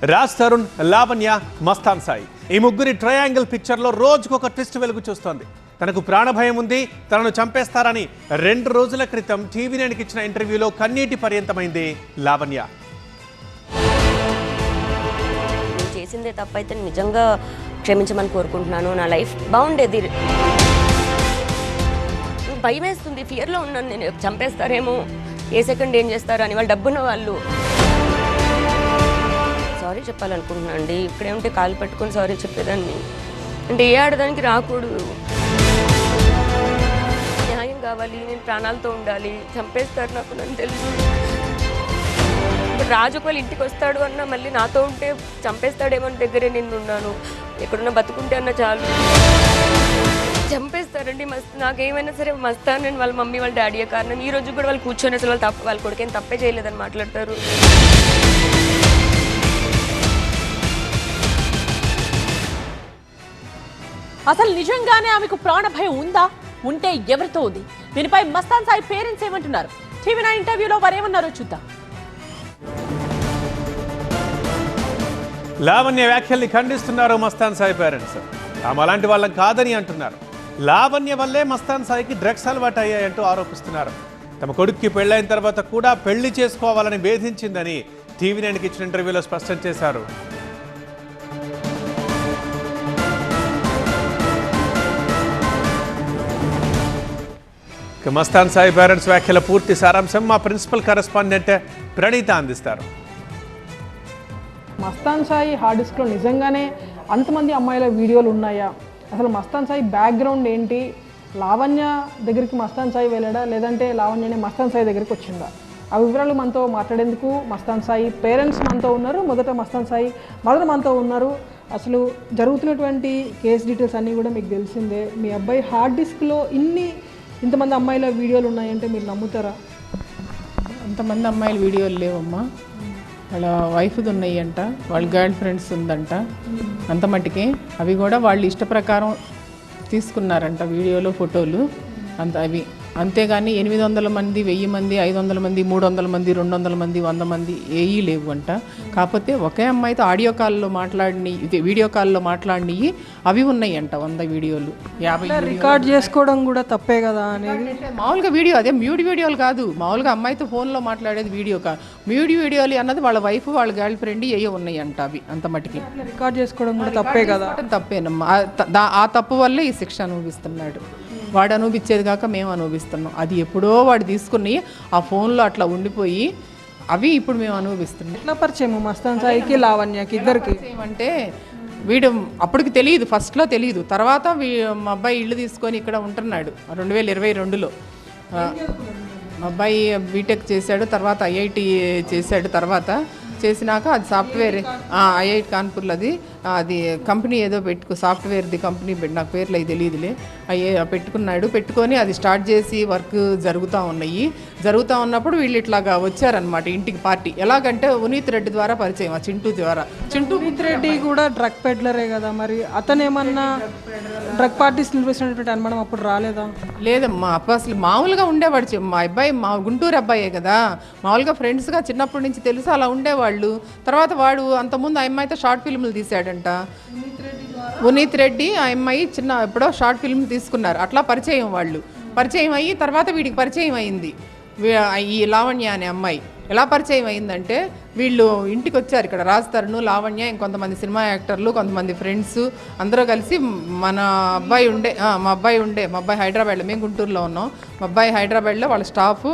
రాజ్ తరుణ్, లావణ్య, మస్తాన్ సాయి ఈ ముగ్గురి ట్రయాంగిల్ పిక్చర్లో రోజుకొక ట్విస్ట్ వెలుగు చూస్తోంది. తనకు ప్రాణభయం ఉంది, తనను చంపేస్తారని 2 రోజుల క్రితం టీవీ9కి ఇచ్చిన ఇంటర్వ్యూలో కన్నీటి పర్యంతమైంది లావణ్య. నేను చేసిందే తప్పైతే నిజంగా క్షమించమని కోరుకుంటున్నాను. నా లైఫ్ బాగుండేది. భయం వేస్తుంది, ఫియర్లో ఉన్నాను. నేను చంపేస్తారేమో, ఏ సెకండ్ ఏం చేస్తారు అని. వాళ్ళు డబ్బున్న వాళ్ళు. సారీ చెప్పాలనుకుంటున్నాను అండి. ఇక్కడే ఉంటే కాలు పట్టుకొని సారీ చెప్పేదాన్ని. అంటే ఏ ఆడదానికి రాకూడదు. న్యాయం కావాలి, నేను ప్రాణాలతో ఉండాలి. చంపేస్తారు నాకు, నన్ను తెలుసు. ఇప్పుడు రాజు ఒకవేళ ఇంటికి వస్తాడు అన్నా మళ్ళీ నాతో ఉంటే చంపేస్తాడేమో అని దగ్గరే నేను ఉన్నాను. ఎక్కడున్నా బతుకుంటే అన్నా చాలు. చంపేస్తారండి మస్తు. నాకేమైనా సరే మస్తాను. నేను వాళ్ళ మమ్మీ వాళ్ళ డాడీయే కారణం. ఈ రోజు కూడా వాళ్ళు కూర్చొని అసలు వాళ్ళ కొడుకేం తప్పే చేయలేదని మాట్లాడతారు. అసలు నిజంగానే ఆమెకు ప్రాణ భయం ఉందా? ఉంటే ఎవరితో ఉంది? దీనిపై మస్తాన్ సాయి పేరెంట్స్ ఏమంటున్నారు? టీవీ9 ఇంటర్వ్యూలో వారేమన్నారో చూద్దాం. లావణ్య వ్యాఖ్యల్ని ఖండిస్తున్నారు మస్తాన్ సాయి పేరెంట్స్. తాము అలాంటి వాళ్ళం కాదని అంటున్నారు. లావణ్య వల్లే మస్తాన్ సాయికి డ్రగ్స్ అలవాటు అయ్యాయంటూ ఆరోపిస్తున్నారు. తమ కొడుక్కి పెళ్ళైన తర్వాత కూడా పెళ్లి చేసుకోవాలని వేధించిందని టీవీ9కి ఇచ్చిన ఇంటర్వ్యూలో స్పష్టం చేశారు. మస్తాన్ సాయి పేరెంట్స్ వ్యాఖ్యల పూర్తి సారాంశం మా ప్రిన్సిపల్ కరెస్పాండెంట్ ప్రణీత అందిస్తారు. మస్తాన్ సాయి హార్డ్ డిస్క్లో నిజంగానే అంతమంది అమ్మాయిల వీడియోలు ఉన్నాయా? అసలు మస్తాన్ సాయి బ్యాక్గ్రౌండ్ ఏంటి? లావణ్య దగ్గరికి మస్తాన్ సాయి వెళ్ళాడా, లేదంటే లావణ్యనే మస్తాన్ సాయి దగ్గరికి వచ్చిందా? ఆ వివరాలు మనతో మాట్లాడేందుకు మస్తాన్ సాయి పేరెంట్స్ మనతో ఉన్నారు. మొదట మస్తాన్ సాయి మదర్ మనతో ఉన్నారు. అసలు జరుగుతున్నటువంటి కేస్ డీటెయిల్స్ అన్నీ కూడా మీకు తెలిసిందే. మీ అబ్బాయి హార్డ్ డిస్క్లో ఇంతమంది అమ్మాయిల వీడియోలు ఉన్నాయంటే మీరు నమ్ముతారా? అంతమంది అమ్మాయిల వీడియోలు లేవమ్మా. వాళ్ళ వైఫ్ది ఉన్నాయి అంట, వాళ్ళ గర్ల్ ఫ్రెండ్స్ ఉందంట. అంత మట్టుకే అవి కూడా వాళ్ళు ఇష్ట ప్రకారం తీసుకున్నారంట వీడియోలో, ఫోటోలు అంత అవి. అంతేగాని 800 మంది, 1000 మంది, 500 మంది, 300 మంది, 200 మంది, 100 మంది ఏవి లేవు అంట. కాకపోతే ఒకే అమ్మాయితో ఆడియో కాల్లో మాట్లాడిని, వీడియో కాల్లో మాట్లాడినవి అవి ఉన్నాయి అంట. 100 వీడియోలు, 50 రికార్డ్ చేసుకోవడం కూడా తప్పే కదా అనేది. మామూలుగా వీడియో, అదే మ్యూడ్ వీడియోలు కాదు. మామూలుగా అమ్మాయితో ఫోన్లో మాట్లాడేది వీడియో కాదు. మ్యూడ్ వీడియోలు అన్నది వాళ్ళ వైఫ్, వాళ్ళ గర్ల్ ఫ్రెండ్ ఏవో ఉన్నాయి అంట. అవి అంత మటుకి రికార్డ్ చేసుకోవడం కూడా తప్పే కదా. తప్పేనమ్మా. ఆ తప్పు వల్లే ఈ శిక్ష అనుభవిస్తున్నాడు. వాడు అనుభవించేది కాక మేము అనుభవిస్తున్నాం. అది ఎప్పుడో వాడు తీసుకుని ఆ ఫోన్లో అట్లా ఉండిపోయి అవి ఇప్పుడు మేము అనుభవిస్తున్నాం. ఎట్లా పరిచయం మస్తాన్ సాయికి లావణ్యకి ఇద్దరికి? ఏమంటే వీడు అప్పటికి తెలియదు, ఫస్ట్లో తెలియదు. తర్వాత మా అబ్బాయి ఇల్లు తీసుకొని ఇక్కడ ఉంటున్నాడు 2022లో. మా అబ్బాయి బీటెక్ చేశాడు, తర్వాత ఐఐటి చేశాడు. తర్వాత చేసినాక అది సాఫ్ట్వేర్, ఐఐటి కాన్పూర్లో అది కంపెనీ ఏదో సాఫ్ట్వేర్ది కంపెనీ నాకు పేర్లు అవి తెలియదులే. పెట్టుకున్నాడు. పెట్టుకొని అది స్టార్ట్ చేసి వర్క్ జరుగుతూ ఉన్నప్పుడు వీళ్ళు ఇట్లాగా వచ్చారనమాట ఇంటికి. పార్టీ ఎలాగంటే ఉనీత్ రెడ్డి ద్వారా పరిచయం, ఆ చింటూ ద్వారా. ఉనీత్ రెడ్డి కూడా డ్రగ్ పెడ్లరే కదా, మరి అతను ఏమన్నా డ్రగ్ పార్టీస్ నిర్వహిస్తున్నటువంటి అనుమానం అప్పుడు రాలేదా? లేదమ్మా, అసలు మామూలుగా ఉండేవాడు. మా అబ్బాయి మా గుంటూరు అబ్బాయే కదా, మామూలుగా ఫ్రెండ్స్గా చిన్నప్పటి నుంచి తెలుసు, అలా ఉండేవాళ్ళు. తర్వాత వాడు అంతకుముందు ఆ అమ్మాయితో షార్ట్ ఫిల్మ్లు తీశాడంట. ఉనీత్ రెడ్డి ఆ అమ్మాయి ఎప్పుడో షార్ట్ ఫిల్మ్ తీసుకున్నారు. అట్లా పరిచయం అయ్యి తర్వాత వీడికి పరిచయం అయింది ఈ లావణ్య అనే అమ్మాయి. ఎలా పరిచయం అయిందంటే వీళ్ళు ఇంటికి వచ్చారు ఇక్కడ. రాజ్ తరుణ్, లావణ్య, ఇంకొంతమంది సినిమా యాక్టర్లు, కొంతమంది ఫ్రెండ్స్ అందరూ కలిసి మా అబ్బాయి హైదరాబాద్లో, మేము గుంటూరులో ఉన్నాం. మా అబ్బాయి హైదరాబాద్లో వాళ్ళ స్టాఫ్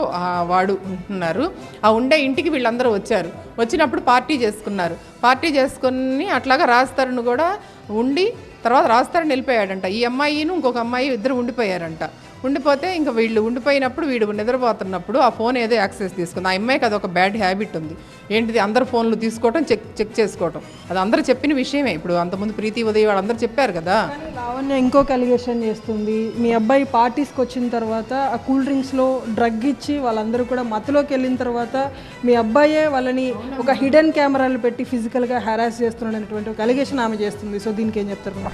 వాడు ఉంటున్నారు. ఆ ఉండే ఇంటికి వీళ్ళందరూ వచ్చారు. వచ్చినప్పుడు పార్టీ చేసుకుని అట్లాగా రాజ్ తరుణ్ కూడా ఉండి, తర్వాత రాజ్ తరుణ్ వెళ్ళిపోయాడంట. ఈ అమ్మాయిను ఇంకొక అమ్మాయి ఇద్దరు ఉండిపోయారంట. ఉండిపోతే ఇంకా వీళ్ళు ఉండిపోయినప్పుడు వీడు నిద్రపోతున్నప్పుడు ఆ ఫోన్ ఏదో యాక్సెస్ తీసుకుంది. ఆ అమ్మాయికి అది ఒక బ్యాడ్ హ్యాబిట్ ఉంది. ఏంటిది, అందరు ఫోన్లు తీసుకోవటం, చెక్ చేసుకోవటం. అది అందరూ చెప్పిన విషయమే. ఇప్పుడు అంతకుముందు ప్రీతి ఉదయ్ వాళ్ళందరూ చెప్పారు కదా. లావణ్య ఇంకొక అలిగేషన్ చేస్తుంది. మీ అబ్బాయి పార్టీస్కి వచ్చిన తర్వాత ఆ కూల్ డ్రింక్స్లో డ్రగ్ ఇచ్చి వాళ్ళందరూ కూడా మత్తులోకి వెళ్ళిన తర్వాత మీ అబ్బాయే వాళ్ళని ఒక హిడెన్ కెమెరాలు పెట్టి ఫిజికల్గా హెరాస్ చేస్తున్నాడు అనేటువంటి ఒక అలిగేషన్ ఆమె చేస్తుంది. సో దీనికి ఏం చెప్తారు?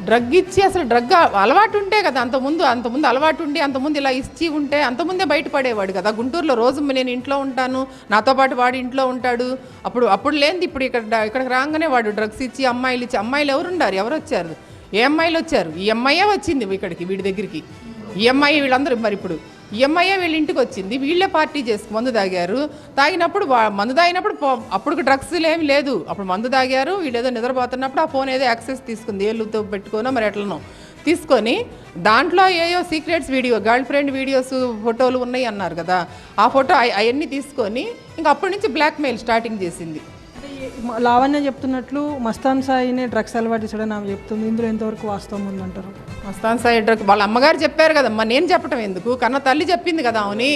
డ్రగ్ ఇచ్చి అసలు డ్రగ్ అలవాటు ఉంటే కదా అంతకుముందు అలవాటు ఉండి అంతకుముందు ఇలా ఇచ్చి ఉంటే అంతకుముందే బయటపడేవాడు కదా. గుంటూరులో రోజు నేను ఇంట్లో ఉంటాను, నాతో పాటు వాడు ఇంట్లో ఉంటాడు. అప్పుడు లేనిది ఇప్పుడు ఇక్కడికి రాగానే వాడు డ్రగ్స్ ఇచ్చి అమ్మాయిలు ఇచ్చి, అమ్మాయిలు ఎవరు వచ్చారు? ఏ అమ్మాయిలు వచ్చారు? ఈ అమ్మాయే వచ్చింది ఇక్కడికి వీడి దగ్గరికి. ఈ అమ్మాయి వీళ్ళందరూ మరి ఇప్పుడు ఈ అమ్మాయే వీళ్ళ ఇంటికి వచ్చింది. వీళ్ళే పార్టీ చేసుకు మందు తాగారు. తాగినప్పుడు మందు తాగినప్పుడు అప్పుడు డ్రగ్స్ ఏమి లేదు. అప్పుడు మందు తాగారు. వీళ్ళు ఏదో నిద్రపోతున్నప్పుడు ఆ ఫోన్ ఏదో యాక్సెస్ తీసుకుంది, ఏళ్ళుతో పెట్టుకోనో మరి ఎట్లనో తీసుకొని దాంట్లో ఏయో secrets video, girl friend videos ఫోటోలు ఉన్నాయి అన్నారు కదా. ఆ ఫోటో అవన్నీ తీసుకొని ఇంకా అప్పటి నుంచి బ్లాక్మెయిల్ స్టార్టింగ్ చేసింది. లావణ్య చెప్తున్నట్లు మస్తాన్ సాయినే డ్రగ్స్ అలవాటు చేశాడని ఆమె చెప్తుంది. ఇందులో ఎంతవరకు వాస్తవం ఉందంటారు? మస్తాన్ సాయి డ్రగ్ వాళ్ళ అమ్మగారు చెప్పారు కదమ్మా, నేను చెప్పటం ఎందుకు? కన్న తల్లి చెప్పింది కదా. అవుని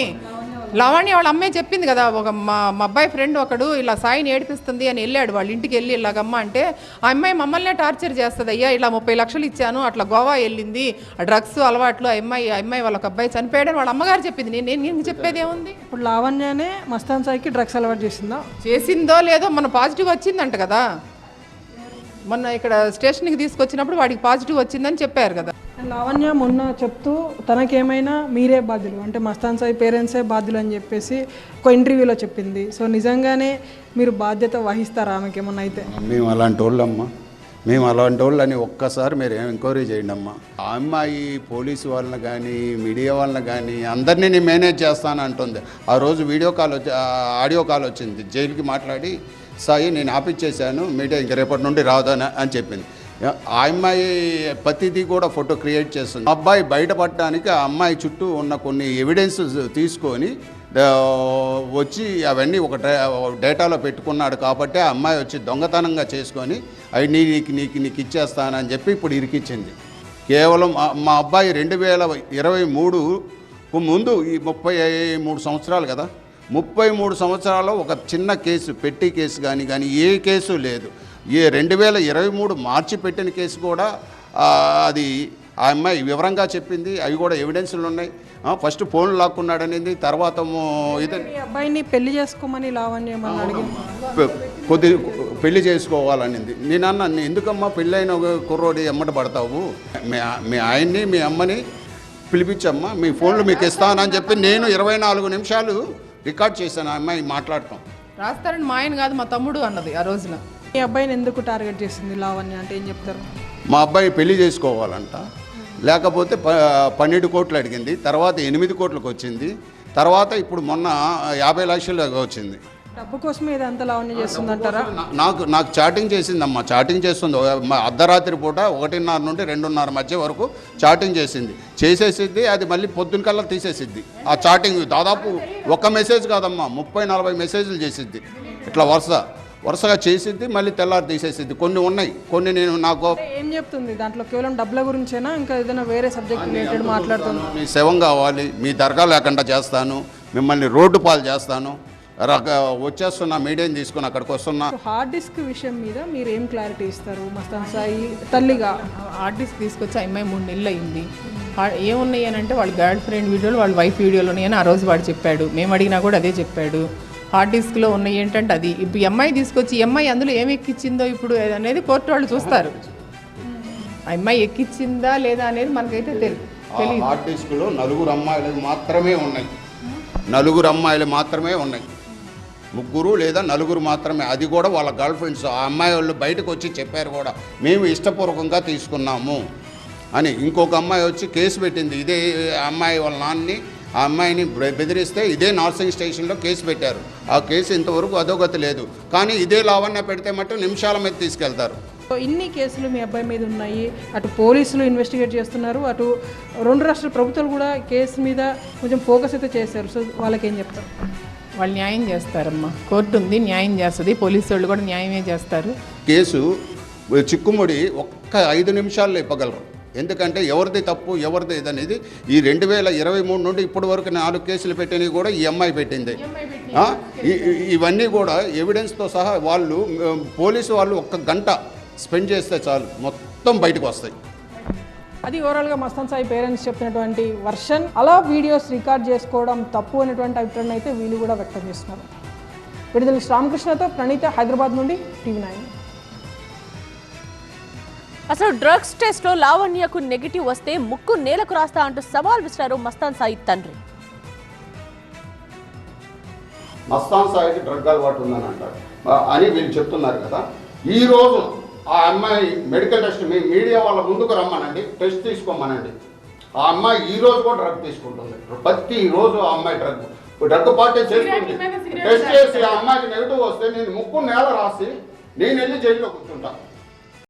లావణ్య వాళ్ళ అమ్మాయి చెప్పింది కదా. మా అబ్బాయి ఫ్రెండ్ ఒకడు ఇలా సాయిని ఏడిపిస్తుంది అని వెళ్ళాడు వాళ్ళ ఇంటికి. వెళ్ళి ఇలాగమ్మ అంటే ఆ అమ్మాయి మమ్మల్నే టార్చర్ చేస్తుంది, అయ్యా ఇలా 30 లక్షలు ఇచ్చాను అట్లా గోవా వెళ్ళింది, ఆ డ్రగ్స్ అలవాట్లు, ఆ అమ్మాయి వాళ్ళ అబ్బాయి చనిపోయాడని వాళ్ళ అమ్మగారు చెప్పింది. నేను చెప్పేది ఏముంది? ఇప్పుడు లావణ్యనే మస్తాన్ సాయికి డ్రగ్స్ అలవాటు చేసిందా? చేసిందో లేదో మొన్న పాజిటివ్ వచ్చిందంట కదా. మొన్న ఇక్కడ స్టేషన్కి తీసుకొచ్చినప్పుడు వాడికి పాజిటివ్ వచ్చిందని చెప్పారు కదా. లావణ్య మొన్న చెప్తూ తనకేమైనా మీరే బాధ్యులు, అంటే మస్తాన్ సాయి పేరెంట్సే బాధ్యులు అని చెప్పేసి ఒక ఇంటర్వ్యూలో చెప్పింది. సో నిజంగానే మీరు బాధ్యత వహిస్తారా ఆమెకి ఏమన్నా అయితే? మేము అలాంటి వాళ్ళమ్మా, మేము అలాంటి వాళ్ళని ఒక్కసారి మీరు ఎంక్వైరీ చేయండి అమ్మా. ఆ అమ్మాయి పోలీసు వాళ్ళని కానీ మీడియా వాళ్ళని కానీ అందరినీ నేను మేనేజ్ చేస్తాను అంటుంది. ఆ రోజు ఆడియో కాల్ వచ్చింది, జైలుకి మాట్లాడి సాయి నేను ఆపిచ్చేసాను, మీడియా ఇంక రేపటి నుండి రాదని అని చెప్పింది. ఆ అమ్మాయి ప్రతిదీ కూడా ఫోటో క్రియేట్ చేస్తుంది. అబ్బాయి బయటపడడానికి ఆ అమ్మాయి చుట్టూ ఉన్న కొన్ని ఎవిడెన్స్ తీసుకొని వచ్చి అవన్నీ ఒక డేటాలో పెట్టుకున్నాడు కాబట్టి ఆ అమ్మాయి వచ్చి దొంగతనంగా చేసుకొని అవి నీకు ఇచ్చేస్తానని చెప్పి ఇప్పుడు ఇరికిచ్చింది. కేవలం మా అబ్బాయి 2023 ముందు ఈ 33 సంవత్సరాలు కదా, 33 సంవత్సరాల్లో ఒక చిన్న కేసు పెట్టి కేసు కానీ ఏ కేసు లేదు. 2023 మార్చి పెట్టిన కేసు కూడా అది ఆ అమ్మాయి వివరంగా చెప్పింది. అవి కూడా ఎవిడెన్స్లు ఉన్నాయి. ఫస్ట్ ఫోన్ లాక్కున్నాడనేది, తర్వాత అబ్బాయిని పెళ్లి చేసుకోమని లావణ్య కొద్ది పెళ్లి చేసుకోవాలనింది. నేనన్నా ఎందుకమ్మా పెళ్ళైన కుర్రోడి ఎమ్మట పడతావు, మీ ఆయన్ని మీ అమ్మని పిలిపించమ్మా, మీ ఫోన్లు మీకు ఇస్తానని చెప్పి నేను 24 నిమిషాలు రికార్డ్ చేశాను ఆ అమ్మాయి మాట్లాడటం. రాస్తారని మా ఆయన కాదు మా తమ్ముడు అన్నది ఆ రోజున. ఈ అబ్బాయిని ఎందుకు టార్గెట్ చేసింది లావణ్య అంటే ఏం చెప్తారు? మా అబ్బాయి పెళ్లి చేసుకోవాలంట, లేకపోతే 12 కోట్లు అడిగింది, తర్వాత 8 కోట్లకు వచ్చింది, తర్వాత ఇప్పుడు మొన్న 50 లక్షలకు వచ్చింది. డబ్బు కోసమే ఇదంతా లావణ్య చేస్తుందంటారా? నాకు చాటింగ్ చేసిందమ్మా, చాటింగ్ చేస్తుంది. అర్ధరాత్రి పూట 1:30 నుండి 2:30 మధ్య వరకు చాటింగ్ చేసేసిద్ది. అది మళ్ళీ పొద్దున కల్లా తీసేసిద్ది. ఆ చాటింగ్ దాదాపు ఒక్క మెసేజ్ కాదమ్మా, 30-40 మెసేజ్లు చేసిద్ది. ఇట్లా వరుసగా చేసిద్ది, మళ్ళీ తెల్లారి తీసేసిద్ది. కొన్ని ఉన్నాయి, కొన్ని నేను నాకు ఏం చెప్తుంది దాంట్లో? కేవలం డబ్బుల గురించేనా, ఇంకా ఏదైనా వేరే సబ్జెక్ట్ రిలేటెడ్ మాట్లాడుతుంది? మీ శవం కావాలి, మీ దర్గా లేకుండా చేస్తాను, మిమ్మల్ని రోడ్డు పాలు చేస్తాను, వచ్చేస్తున్నా మీడియాని తీసుకుని అక్కడికి వస్తున్నా. హార్డ్ డిస్క్ విషయం మీద మీరు ఏం క్లారిటీ ఇస్తారు మస్తాన్ సాయి తల్లిగా? హార్డ్ డిస్క్ తీసుకొచ్చి అమ్మాయి 3 నెలలు అయింది. ఏమున్నాయి అని అంటే వాళ్ళ గర్ల్ ఫ్రెండ్ వీడియోలు, వాళ్ళ వైఫ్ వీడియోలు ఉన్నాయని ఆ రోజు వాడు చెప్పాడు. మేము అడిగినా కూడా అదే చెప్పాడు. హార్డ్ డిస్క్లో ఉన్నాయి ఏంటంటే అది ఇప్పుడు అమ్మాయి తీసుకొచ్చి అమ్మాయి అందులో ఏమి ఎక్కించిందో ఇప్పుడు అనేది కోర్టు వాళ్ళు చూస్తారు. ఆ అమ్మాయి ఎక్కించిందా లేదా అనేది మనకైతే తెలియదు. హార్డ్ డిస్క్లో 4 అమ్మాయిలు మాత్రమే ఉన్నాయి, 3 లేదా 4 మాత్రమే. అది కూడా వాళ్ళ గర్ల్ ఫ్రెండ్స్. ఆ అమ్మాయి వాళ్ళు బయటకు వచ్చి చెప్పారు కూడా, మేము ఇష్టపూర్వకంగా తీసుకున్నాము అని. ఇంకొక అమ్మాయి వచ్చి కేసు పెట్టింది, ఇదే అమ్మాయి వాళ్ళ నాన్నని ఆ అమ్మాయిని బెదిరిస్తే ఇదే నార్సింగ్ స్టేషన్లో కేసు పెట్టారు. ఆ కేసు ఇంతవరకు అధోగతి లేదు. కానీ ఇదే లావణ్య పెడితే మట్టు నిమిషాల మీద తీసుకెళ్తారు. ఇన్ని కేసులు మీ అబ్బాయి మీద ఉన్నాయి, అటు పోలీసులు ఇన్వెస్టిగేట్ చేస్తున్నారు, అటు 2 రాష్ట్రాల ప్రభుత్వాలు కూడా కేసు మీద కొంచెం ఫోకస్ అయితే చేశారు. సో వాళ్ళకి ఏం చెప్తారు? వాళ్ళు న్యాయం చేస్తారమ్మా, కోర్టు ఉంది, న్యాయం చేస్తుంది. పోలీసు వాళ్ళు కూడా న్యాయమే చేస్తారు. కేసు చిక్కుముడి ఒక్క 5 నిమిషాల్లో ఇవ్వగలరు. ఎందుకంటే ఎవరిది తప్పు ఎవరిది ఇదనేది ఈ 2023 నుండి ఇప్పటి వరకు 4 కేసులు పెట్టినవి కూడా ఈ అమ్మాయి పెట్టింది. ఇవన్నీ కూడా ఎవిడెన్స్తో సహా వాళ్ళు పోలీసు వాళ్ళు 1 గంట స్పెండ్ చేస్తే చాలు మొత్తం బయటకు వస్తాయి. అది ఓవరాల్గా మస్తాన్ సాయి పేరెంట్స్ చెప్పినటువంటి వర్షన్. అలా వీడియోస్ రికార్డ్ చేసుకోవడం తప్పు అనేటువంటి అభిప్రాయం అయితే వీళ్ళు కూడా వ్యక్తం చేస్తున్నారు. విడుదల రామకృష్ణతో ప్రణీత, హైదరాబాద్ నుండి, TV9. అసలు డ్రగ్స్ టెస్ట్ లో లావణ్యకు నెగిటివ్ వస్తే ముక్కు నేలకు రాస్తా అంటూ సవాల్ విసిరారు మస్తాన్ సాయి తండ్రి. మస్తాన్ సాయికి డ్రగ్ అలవాటు ఉందని అంటారు అని వీళ్ళు చెప్తున్నారు కదా. ఈ రోజు ఆ అమ్మాయి మెడికల్ టెస్ట్ మీ మీడియా వాళ్ళ ముందుకు రమ్మనండి, టెస్ట్ తీసుకోమనండి. ఆ అమ్మాయి ఈ రోజు కూడా డ్రగ్ తీసుకుంటుంది. ప్రతి రోజు ఆ అమ్మాయి డ్రగ్ పార్టీ చేసుకుంటుంది. టెస్ట్ చేసి ఆ అమ్మాయికి నెగిటివ్ వస్తే నేను ముక్కు నేల రాసి నేను వెళ్ళి జైల్లో కూర్చుంటాను.